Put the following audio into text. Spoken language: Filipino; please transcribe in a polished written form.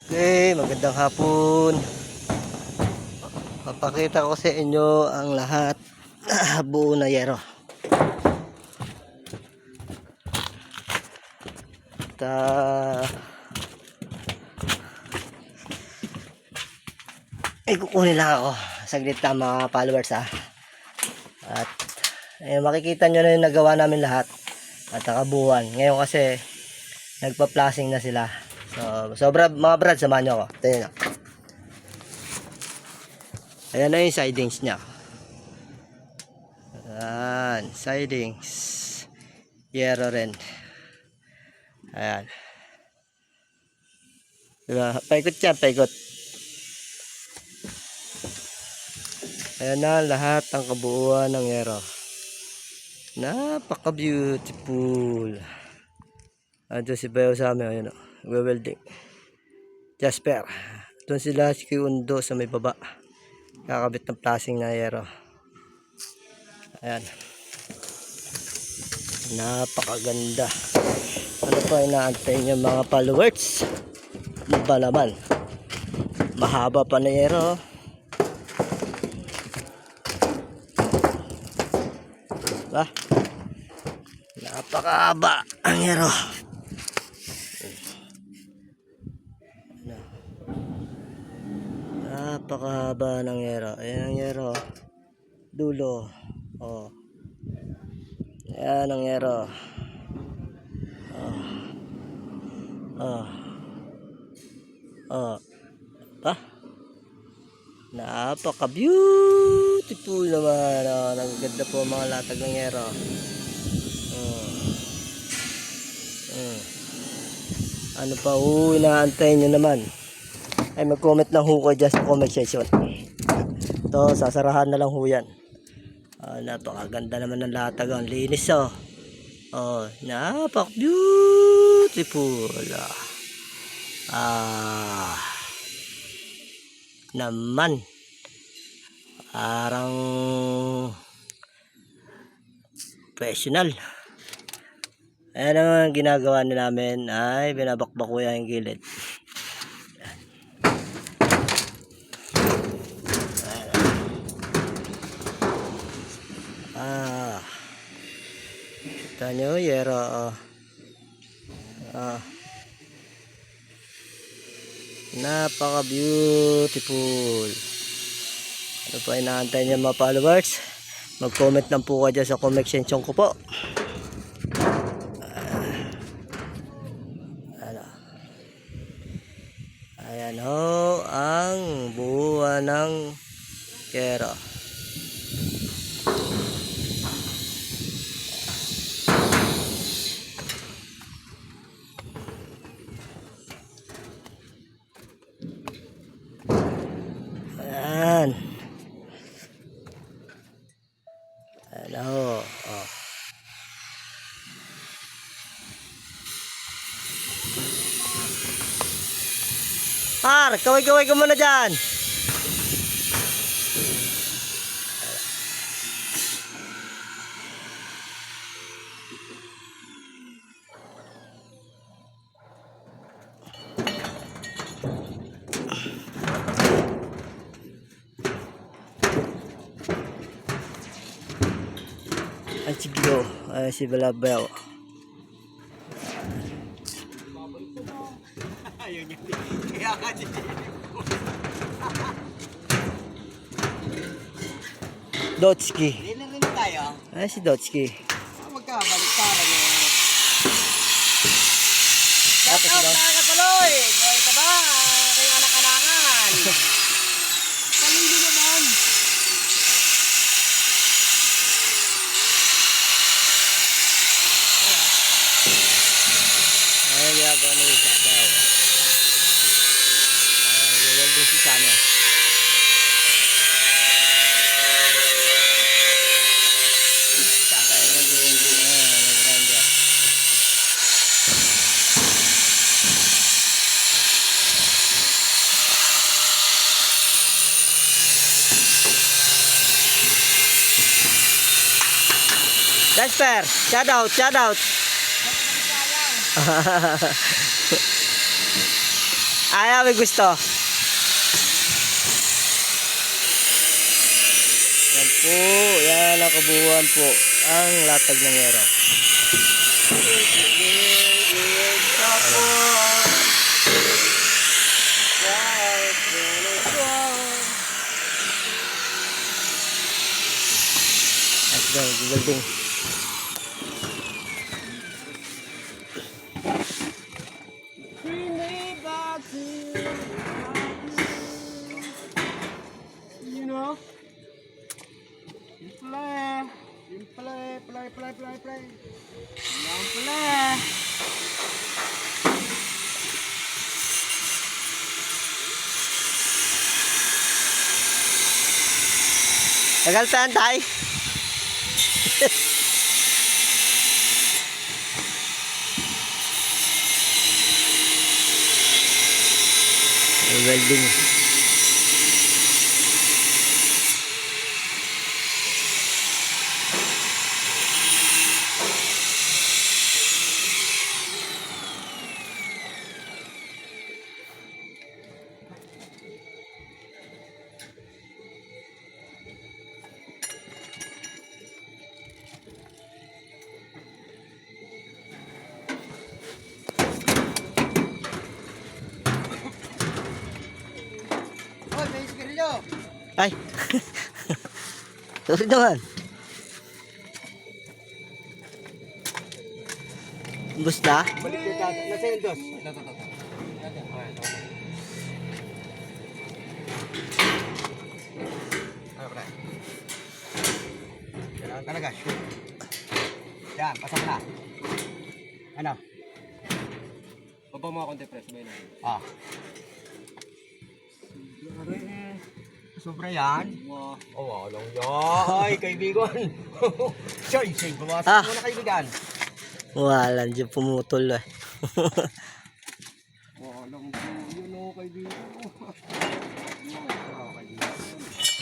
Okay, magandang hapon. Papakita ko sa inyo ang lahat buo na yero. Kukunin lang ako. Saglit lang mga followers ha. At makikita nyo na yung nagawa namin lahat. At nakabuuan. Ngayon kasi nagpa-plasing na sila. So mga brad, samahan nyo ako. Tingnan nyo. Ayan na yung sidings nya. Ayan, sidings. Yero rin. Ayan. Diba? Paikot yan, paikot. Ayan na lahat ng kabuuan ng yero. Napaka beautiful. Ando si Bayo sa amin. Ayan o. Welding. Jasper. Doon sila si Undo sa may baba. Kakabit ng plasing na yero. Ayan. Napakaganda. Ano pa inaantay nyo mga followers? Ba naman? Mahaba pa na yero. Diba? Napakahaba ang yero. Napakahaba ng yero. Ayan ang yero. Dulo. Oh. Ayan ang yero. Oh. Oh. Oh. Ah. Napaka beautiful naman. Oh, nagaganda po mga latag ng yero. Ano pa inaantay nyo naman? Ay mag-comment lang ho kayo dyan sa comment section. Ito, sasarahan na lang ho yan. Napakaganda naman ng latag. Ang linis oh. Oh, napak beautiful. Naman. Parang professional. Ayan naman ginagawa namin ay binabakbak ko yung gilid. Kita nyo, yero. Napaka beautiful. Ano pa inaantay nyo mga followers? Mag-comment lang po kayo sa comment section ko po. Ayan ho ang buuan ng yero. Ayan. Ayan ho. Oh. Kaway-kaway ka muna dyan. Ay siglo. Ay si Balabaw. Dotski. Ay si Dotski. Magkabalik para mo. Tapos Shout out mga kapaloy! Boy ka ba? Kayong anak-anakan. Palinggo naman. ay ginagawa na yung sabaw. Welding si Sano. Jasper, shout out, shout out. Ayaw, may gusto. Yan po. Yan ang kabuuan po. Ang latag ng yero. Let's go, building. You know? Play. Yang play. Tagal saan tayo? Welding. Oh, may sigarilyo. Ay. Sorry naman. Basta? Balik yung tato. Nasa yung dos. Ano, pre? Kailangan talaga. Shoot. Yan, pasok na. Ano? Baba mo ako konti, pre. Sabay na. Ah. Sobra yan? Oo. Oh, walang yan. Ay, kaibigan. Choy, bawasan Ah. mo na kaibigan. Wala, dyan pumutol eh. Walang yun o, kaibigan. Kaibigan.